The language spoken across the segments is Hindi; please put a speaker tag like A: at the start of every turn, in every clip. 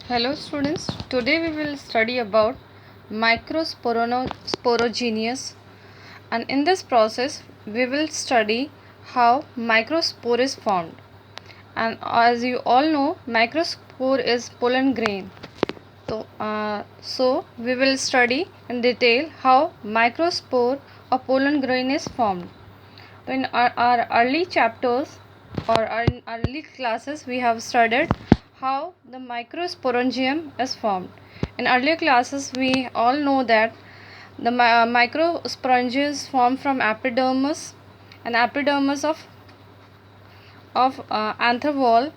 A: Hello students, today we will study about microsporogenous, and in this process we will study how microspore is formed. And as you all know, microspore is pollen grain. So we will study in detail how microspore or pollen grain is formed. In our early chapters or in early classes, we have studied how the microsporangium is formed. In earlier classes, we all know that the microsporangia is formed from epidermis, and epidermis of anther wall,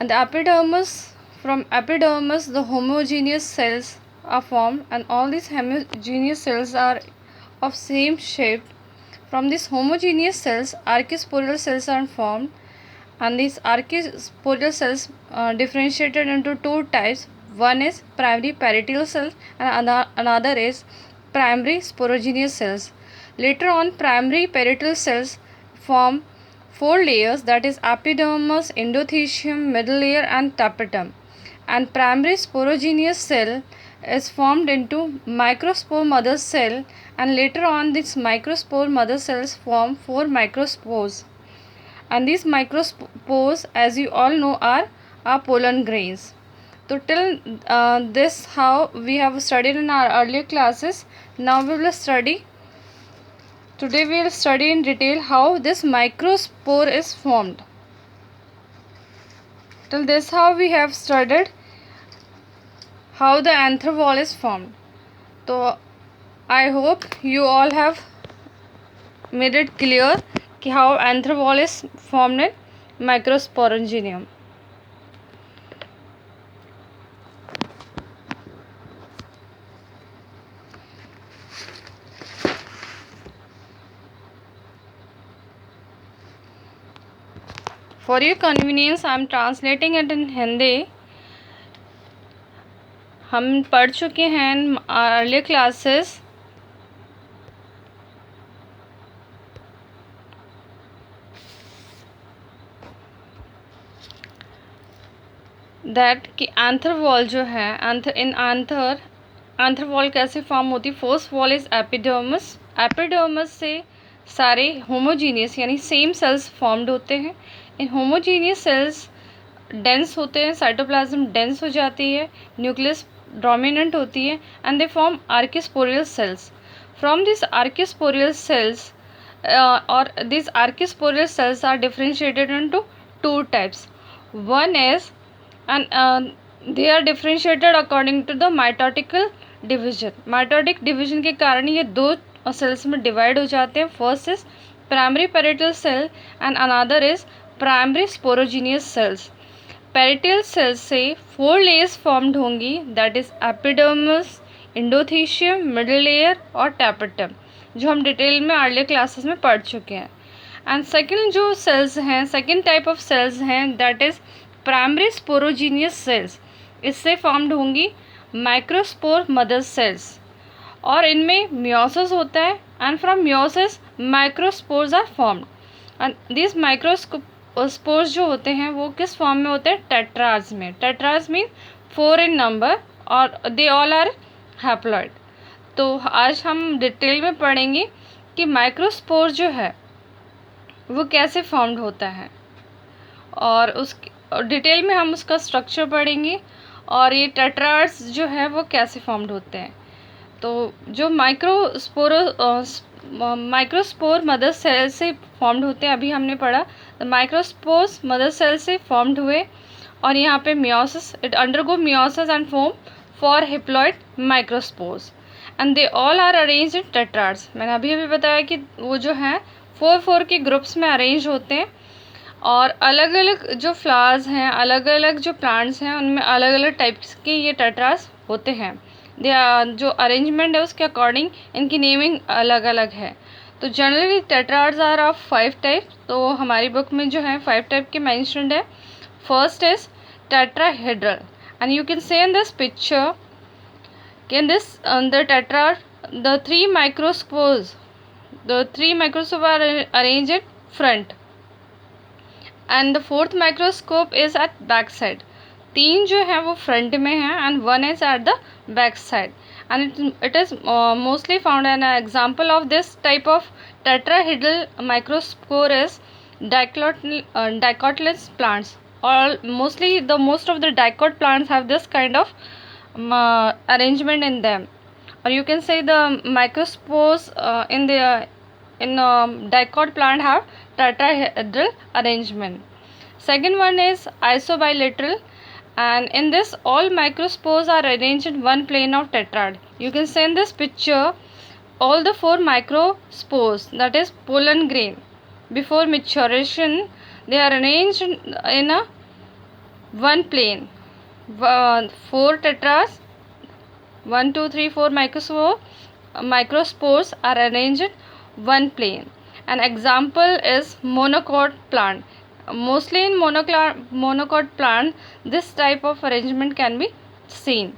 A: and the epidermis, from epidermis the homogeneous cells are formed, and all these homogeneous cells are of same shape. From these homogeneous cells, archisporal cells are formed, and these archisporal cells differentiated into two types. One is primary parietal cells, and another is primary sporogenous cells. Later on, primary parietal cells form four layers, that is epidermis, endothecium, middle layer, and tapetum. And primary sporogenous cell is formed into microspore mother cell, and later on this microspore mother cells form four microspores, and these microspores, as you all know, are pollen grains. So till this how we have studied in our earlier classes. Now we will study, today we will study in detail how this microspore is formed. Till this how we have studied how the anther wall is formed. So I hope you all have made it clear how anther wall is formed in microsporangium. For your convenience, I am translating it in Hindi. हम पढ़ चुके हैं इन अर्लियर क्लासेस दैट कि आंथर वॉल जो है, आंथर वॉल कैसे फॉर्म होती है. First wall is epidermis. Epidermis से सारे होमोजीनियस यानी सेम सेल्स फॉर्म्ड होते हैं. इन होमोजीनियस सेल्स डेंस होते हैं, साइटोप्लाज्म डेंस हो जाती है, न्यूक्लियस डोमिनेंट होती है, and they form archesporial cells. From this archesporial cells or these archisporial cells are differentiated into two types. One is, and they are differentiated according to the mitotical division. Mitotic division के कारण ये दो cells में divide हो जाते हैं. First is primary parietal cell and another is primary sporogenous cells. Parietal cells से four layers formed होंगी, that is epidermis, endothecium, middle layer और tapetum, जो हम डिटेल में अर्लियर क्लासेस में पढ़ चुके हैं. एंड सेकेंड जो सेल्स हैं, second type of cells that, is इज़ प्राइमरी स्पोरोजीनियस सेल्स. इससे फॉर्म्ड होंगी माइक्रोस्पोर मदर सेल्स, और इनमें मियोसिस होता है, and from meiosis microspores are formed. And this microspores जो होते हैं वो किस फॉर्म में होते हैं? टेट्राज में. टेट्राज मीन 4 इन नंबर, और दे ऑल आर हैप्लॉइड. तो आज हम डिटेल में पढ़ेंगे कि माइक्रोस्पोर जो है वो कैसे फॉर्म्ड होता है, और उस डिटेल में हम उसका स्ट्रक्चर पढ़ेंगे, और ये टेट्राड्स जो है वो कैसे फॉर्म्ड होते हैं. तो जो माइक्रोस्पोर मदर सेल से फॉर्म्ड होते हैं, अभी हमने पढ़ा. तो माइक्रोस्पोर्स मदर सेल से फॉर्म्ड हुए, और यहाँ पे meiosis, it undergo meiosis and form four haploid microspores, and they all are arrange in tetrads. मैंने अभी बताया कि वो जो हैं 4 के ग्रुप्स में अरेंज होते हैं, और अलग अलग जो फ्लावर्स हैं, अलग अलग जो प्लांट्स हैं, उनमें अलग अलग टाइप्स के ये टेट्रास होते हैं. जो अरेंजमेंट है उसके अकॉर्डिंग इनकी नेमिंग अलग अलग है. तो generally tetrads are of 5 type. तो हमारी बुक में जो है 5 टाइप के मैंशनड है. First is tetrahedral, and you can say in this picture in this the tetrad, the three microspores are arranged at front, and the fourth microscope is at back side. तीन जो है वो फ्रंट में है and one is at the back side and it is mostly found an example of this type of tetrahedral microspore is dicotyledonous plants. All mostly the most of the dicot plants have this kind of arrangement in them, or you can say the microspores in dicot plant have tetrahedral arrangement. Second one is isobilateral, and in this all microspores are arranged in one plane of tetrad. You can see in this picture all the four microspores, that is pollen grain, before maturation they are arranged in a one plane. Four tetras, 1 2 3 4 microspores are arranged in one plane. An example is monocot plant. Mostly in monocot plant this type of arrangement can be seen.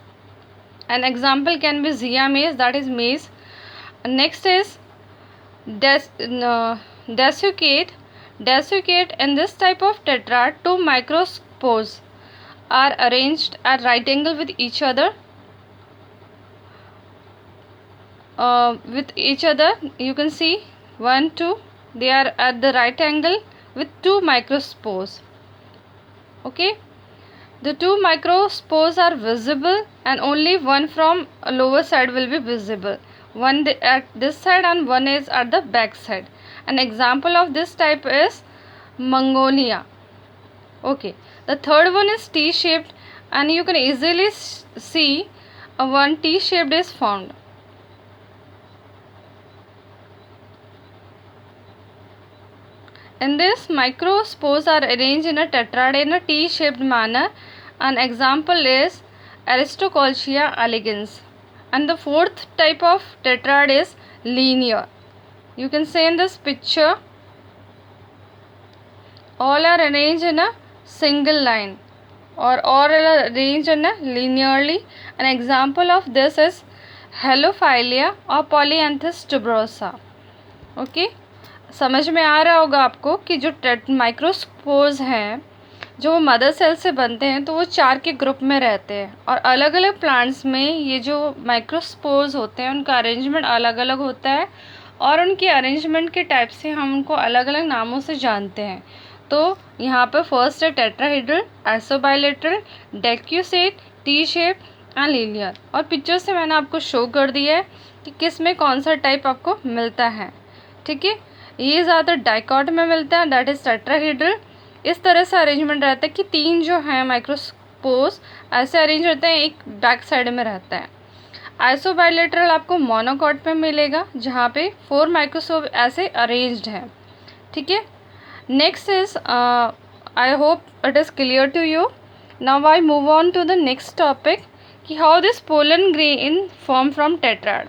A: An example can be zea maize, that is maize. Next is desiccate. Desiccate, in this type of tetrad, two microspores are arranged at right angle with each other. You can see 1 2, they are at the right angle with two microspores. Okay, the two microspores are visible and only one from lower side will be visible. One at this side and one is at the back side. An example of this type is Mongolia. Okay, the third one is T-shaped, and you can easily see one T-shaped is found. In this, microspores are arranged in a tetrad in a T-shaped manner. An example is Aristocolchia elegans. And the fourth type of tetrad is linear. You can see in this picture all are arranged in a single line, or all are arranged in a linearly. An example of this is Helophilia or Polyanthus tuberosa. Okay, समझ में आ रहा होगा आपको कि जो माइक्रोस्पोर्स हैं जो मदर सेल से बनते हैं तो वो चार के ग्रुप में रहते हैं, और अलग अलग प्लांट्स में ये जो माइक्रोस्पोर्स होते हैं उनका अरेंजमेंट अलग अलग होता है, और उनके अरेंजमेंट के टाइप से हम उनको अलग अलग नामों से जानते हैं. तो यहाँ पर फर्स्ट है tetrahedral, isobilateral, decussate, T shape and linear. और पिक्चर से मैंने आपको शो कर दिया है कि किस में कौन सा टाइप आपको मिलता है. ठीक है, ये ज़्यादातर डाइकॉट में मिलता है, दैट इज़ टेट्राहेड्रल. इस तरह से अरेंजमेंट रहता है कि तीन जो हैं माइक्रोस्पोर्स ऐसे अरेंज रहते हैं, एक बैक साइड में रहता है. आइसोबाइलेटरल आपको मोनोकॉट में मिलेगा जहाँ पे 4 माइक्रोस्पोर ऐसे अरेंज्ड हैं. ठीक है, next is I hope it is clear to you. Now I move on to the next topic कि how this pollen grain form from tetrad.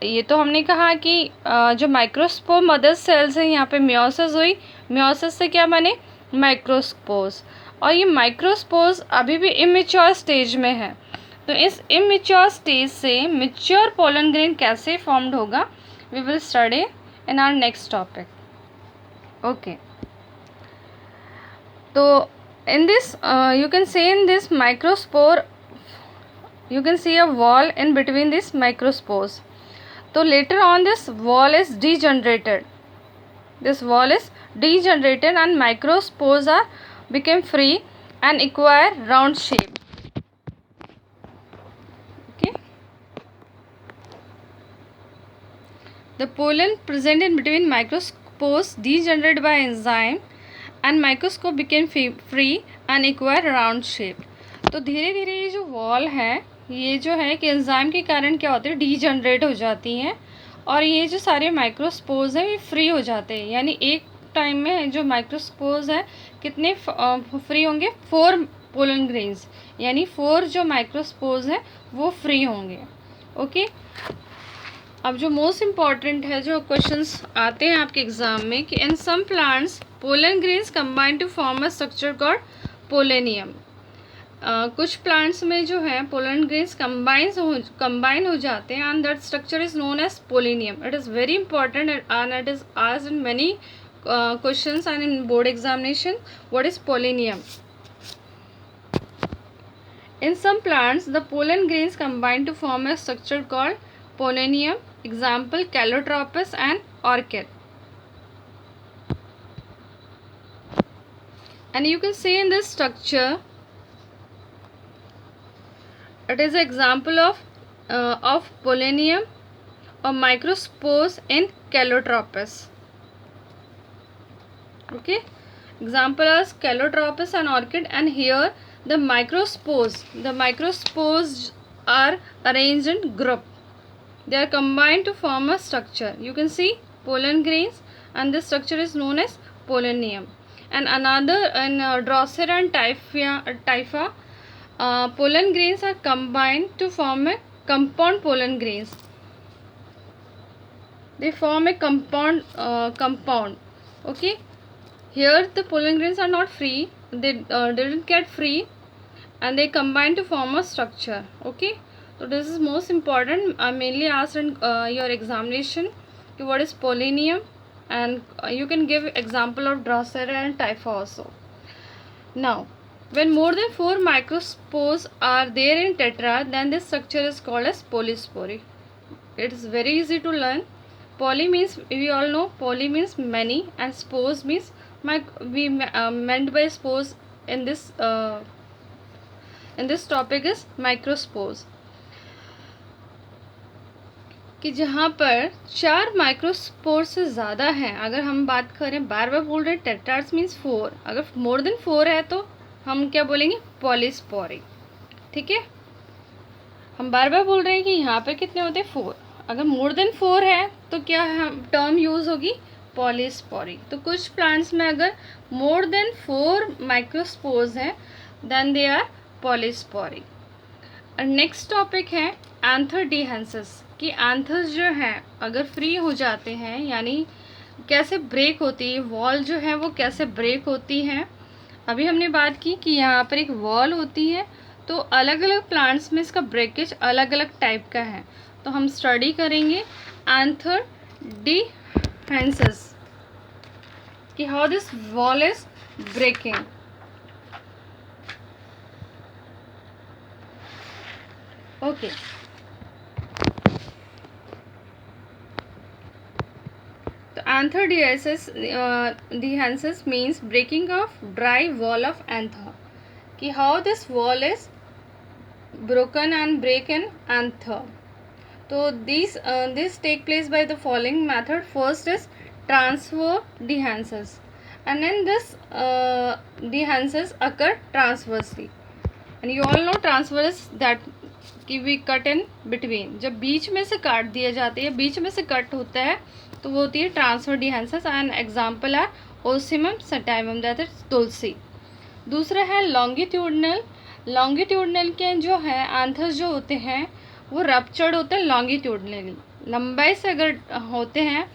A: ये तो हमने कहा कि जो माइक्रोस्पोर मदर सेल्स हैं यहाँ पे मियोसिस हुई, मियोसिस से क्या बने माइक्रोस्पोर्स, और ये माइक्रोस्पोर्स अभी भी इमेच्योर स्टेज में है. तो इस इमेच्योर स्टेज से मैच्योर पोलन ग्रेन कैसे फॉर्म्ड होगा we will study in our next topic. Okay, तो in this you can say in this microspore you can see a wall in between these microspores. So later on this wall is degenerated. This wall is degenerated and microspores are become free and acquire round shape. Okay. The pollen present in between microspores degenerate by enzyme and microscope became free and acquire round shape. तो धीरे धीरे ये जो वॉल है ये जो है कि एंजाइम के कारण क्या होते हैं डीजनरेट हो जाती हैं, और ये जो सारे माइक्रोस्पोर्स हैं ये फ्री हो जाते हैं. यानी एक टाइम में जो माइक्रोस्पोर्स हैं कितने फ्री होंगे 4 पोलन ग्रेन्स, यानी 4 जो माइक्रोस्पोर्स हैं वो फ्री होंगे. ओके, अब जो मोस्ट इम्पॉर्टेंट है जो क्वेश्चंस आते हैं आपके एग्जाम में कि in some plants pollen grains combine to form a structure called pollinium. कुछ प्लांट्स में जो है पोलन ग्रेन्स कंबाइन हो जाते हैं and that structure is known as pollinium. It is very important and it is asked in many questions and in board examination what is pollinium. In some plants, the pollen grains combine to form a structure called pollinium. Example, Calotropis and orchid. And you can see in this structure, it is an example of pollinium or microspores in Calotropis. Okay, example is Calotropis and orchid, and here the microspores are arranged in group. They are combined to form a structure. You can see pollen grains, and this structure is known as pollinium. And another in Drosera and Typha, pollen grains are combined to form a compound pollen grains. They form a compound. Okay, here the pollen grains are not free. They didn't get free, and they combine to form a structure. Okay, so this is most important. I mainly asked in your examination, what is pollinium, and you can give example of Drosera and Typha also. Now, when more than 4 microspores are there in tetrad, then this structure is called as polyspory. It is very easy to learn. Poly means, we all know, poly means many, and spores means we meant by spores in this topic is microspores. कि जहाँ पर 4 माइक्रोस्पोर से ज़्यादा हैं, अगर हम बात करें, बार बार बोल रहे हैं टेट्राड्स मीन्स 4, अगर मोर देन 4 है तो हम क्या बोलेंगे, पॉलीस्पोरी. ठीक है, हम बार बार बोल रहे हैं कि यहाँ पे कितने होते हैं, 4. अगर मोर देन 4 है तो क्या टर्म यूज़ होगी, पॉलीस्पोरी. तो कुछ प्लांट्स में अगर मोर देन 4 माइक्रोस्पोर्स हैं then they are polyspory. Next topic है एंथरडिहेंसिस, कि एंथर्स जो हैं अगर फ्री हो जाते हैं, यानी कैसे ब्रेक होती है, वॉल जो है वो कैसे ब्रेक होती है. अभी हमने बात की कि यहाँ पर एक वॉल होती है, तो अलग अलग प्लांट्स में इसका ब्रेकेज अलग अलग टाइप का है. तो हम स्टडी करेंगे एंथरडिहेंसिस, कि how this wall is breaking. Okay, तो anther dehiscence means breaking of dry wall of anther. कि how this wall is broken and break in anther. तो this take place by the following method. First is transverdehensis, and then this dehensis occur transversely. And you all know transverse that कि we cut in between. जब बीच में से काट दिया जाता है, बीच में से कट होता है, तो वो होती है ट्रांसवर्डिहेंसिस. एंड एग्जाम्पल है ओसिमम सटाइवम, दैट इज तुलसी. दूसरा है लॉन्गिट्यूडनल. लॉन्गिट्यूडनल के जो है एंथर्स जो होते हैं वो रप्चर्ड होते हैं लॉन्गिट्यूडनली, लंबाई से अगर होते हैं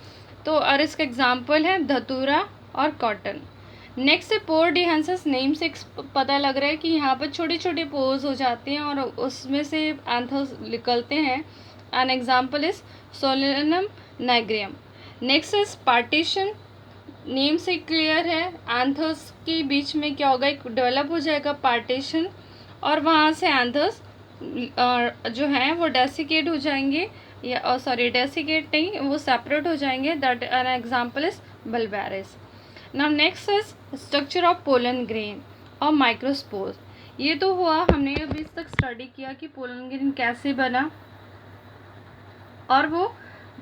A: तो. और इसका एग्जाम्पल है धतूरा और कॉटन. नेक्स्ट है पोरडिहेंसिस. नेम से पता लग रहा है कि यहाँ पर छोटे छोटे पोर्स हो जाते हैं और उसमें से एंथर्स निकलते हैं. An example is Solanum nigrum. Next is partition. Name से क्लियर है, एंथर्स के बीच में क्या होगा, एक डेवलप हो जाएगा पार्टीशन, और वहाँ से एंथर्स जो हैं वो डेसिकेट हो जाएंगे, या सॉरी डेसिकेट नहीं, वो सेपरेट हो जाएंगे. That an example is Berberis. Now next is structure of pollen grain और माइक्रोस्पोर्स. ये तो हुआ, हमने अभी तक स्टडी किया कि पोलन ग्रेन कैसे बना, और वो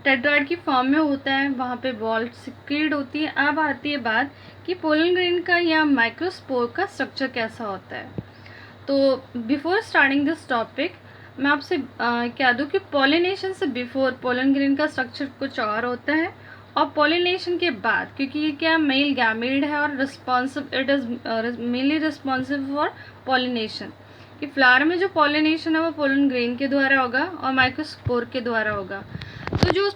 A: टेट्राइड की फॉर्म में होता है, वहाँ पे बॉल सिक्रीड होती है. अब आती है बात कि पोलन ग्रेन का या माइक्रोस्पोर का स्ट्रक्चर कैसा होता है. तो बिफोर स्टार्टिंग दिस टॉपिक मैं आपसे कह दूँ कि पॉलिनेशन से बिफोर पोलन ग्रेन का स्ट्रक्चर कुछ और होता है, और पॉलिनेशन के बाद, क्योंकि ये क्या मेल गैमेड है और it is mainly responsive for pollination. कि फ्लावर में जो पॉलिनेशन है वो पोलन ग्रेन के द्वारा होगा और माइक्रोस्पोर के द्वारा होगा. तो जो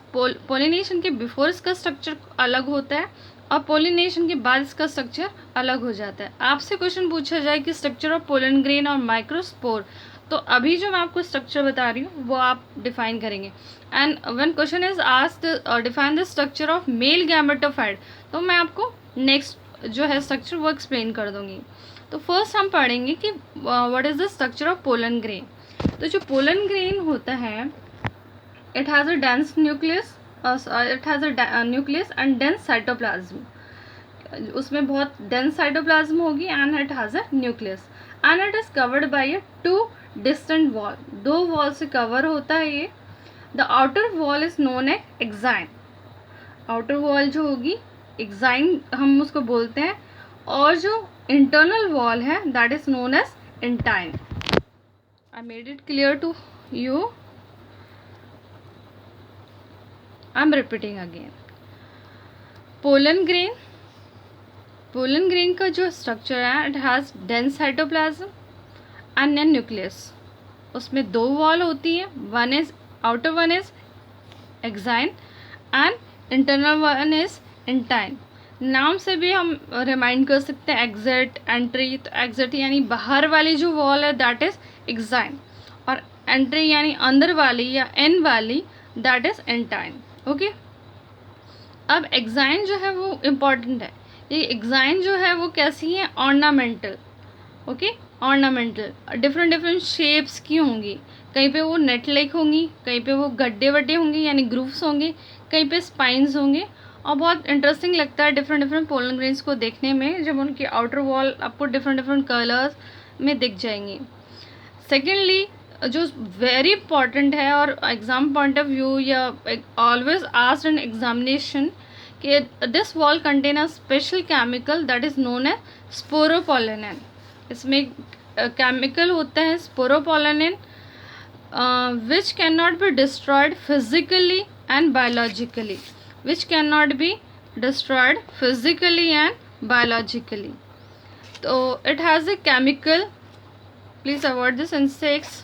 A: पॉलिनेशन के बिफोर इसका स्ट्रक्चर अलग होता है और पॉलिनेशन के बाद इसका स्ट्रक्चर अलग हो जाता है. आपसे क्वेश्चन पूछा जाए कि स्ट्रक्चर ऑफ पोलन ग्रेन और माइक्रोस्पोर, तो अभी जो मैं आपको स्ट्रक्चर बता रही हूँ वो आप डिफाइन करेंगे. And when question is asked define the structure of male gametophyte, तो मैं आपको नेक्स्ट जो है स्ट्रक्चर वो एक्सप्लेन कर दूँगी. तो फर्स्ट हम पढ़ेंगे कि what is the structure of pollen grain. तो जो पोलन ग्रेन होता है, it has a dense nucleus, it has a nucleus and dense cytoplasm. उसमें बहुत डेंस साइटोप्लाज्म होगी and it has a nucleus and it is covered by a 2 distant wall. 2 wall से कवर होता है ये। The outer wall is known as exine. Outer wall जो होगी एक्साइन हम उसको बोलते हैं, और जो इंटरनल वॉल है that is known as intine. I made it clear to you, I am repeating again. Pollen grain का जो स्ट्रक्चर है, it has dense cytoplasm and an nucleus. उसमें 2 वॉल होती है, one is outer one is exine and internal one is intine. नाम से भी हम रिमाइंड कर सकते हैं एग्जिट एंट्री। तो एग्जिट यानी बाहर वाली जो वॉल है दैट इज एक्साइन, और एंट्री यानी अंदर वाली या एन वाली दैट इज इंटाइन। ओके, अब एक्साइन जो है वो इम्पॉर्टेंट है। ये एक्साइन जो है वो कैसी है, ornamental. Okay, ornamental different shapes की होंगी। कहीं पे वो नेट लाइक होंगी, कहीं पे वो गड्ढे वड्ढे होंगे यानी ग्रूव्स होंगे, कहीं पे स्पाइंस होंगे। और बहुत इंटरेस्टिंग लगता है डिफरेंट पोलन ग्रेन्स को देखने में, जब उनकी आउटर वॉल आपको डिफरेंट कलर्स में दिख जाएंगी। सेकेंडली जो वेरी इंपॉर्टेंट है और एग्जाम पॉइंट ऑफ व्यू या ऑलवेज आस्क्ड इन एग्जामिनेशन कि this wall contain a special chemical that is known as sporopollenin. इसमें केमिकल होता है sporopollenin which cannot be destroyed physically and biologically, which cannot be destroyed physically and biologically. So it has a chemical, please avoid this insects.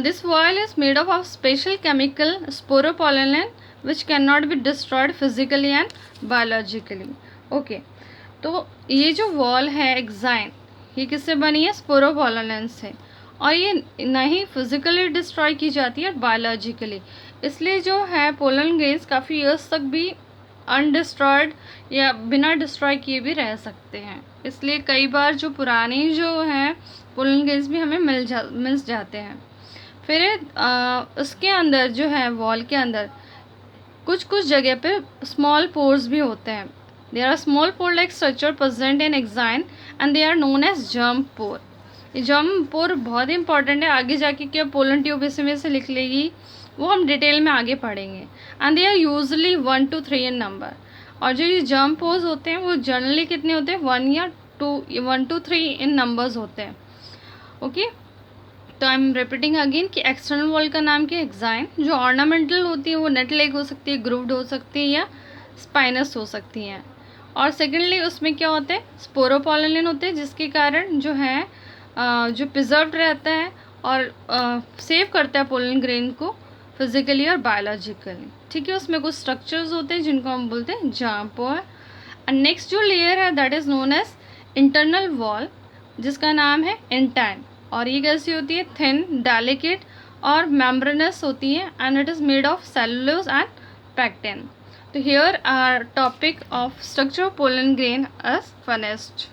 A: This oil is made up of special chemical sporopollenin which cannot be destroyed physically and biologically. Okay, तो ये जो वॉल है एक्साइन, ये किससे बनी है, स्पोरोपोलेनिन से, और ये नहीं फिजिकली डिस्ट्रॉय की जाती है बायोलॉजिकली। इसलिए जो है पोलन ग्रेन्स काफ़ी ईयर्स तक भी अनडिस्ट्रॉयड या बिना डिस्ट्रॉय किए भी रह सकते हैं। इसलिए कई बार जो पुराने जो हैं पोलन ग्रेन्स भी हमें मिल जाते हैं। फिर उसके अंदर जो है वॉल के अंदर कुछ जगह पे स्मॉल पोर्स भी होते हैं। There are small pore like structure present in exine and they are known as germ pore. ये जर्म पोर बहुत इंपॉर्टेंट है, आगे जाके क्या पोलन ट्यूब इसमें से लिख लेगी वो हम डिटेल में आगे पढ़ेंगे। And they are usually 1 to 3 in number. और जो ये जर्म पोर्स होते हैं वो जनरली कितने होते हैं, 1 to 3 इन नंबर्स होते हैं। ओके, तो आई एम रिपीटिंग अगेन कि एक्सटर्नल वॉल का नाम क्या है, एक्साइन। जो ऑर्नामेंटल होती है वो नेट लाइक हो सकती है, ग्रूव्ड हो सकती है या स्पाइनस हो सकती हैं। और सेकेंडली उसमें क्या होते हैं, स्पोरोपोलेनिन होते हैं, जिसके कारण जो है जो प्रिजर्व्ड रहता है और सेव करता है पोलन ग्रेन को फिजिकली और बायोलॉजिकली। ठीक है, उसमें कुछ स्ट्रक्चर्स होते हैं जिनको हम बोलते हैं जर्म पोर। एंड नेक्स्ट जो लेयर है that is known as internal wall, जिसका नाम है इंटाइन। और ये कैसी होती है, थिन, डेलिकेट और मेम्ब्रेनस होती है and it is made of cellulose and pectin. तो here are topic of structure of pollen grain as finished.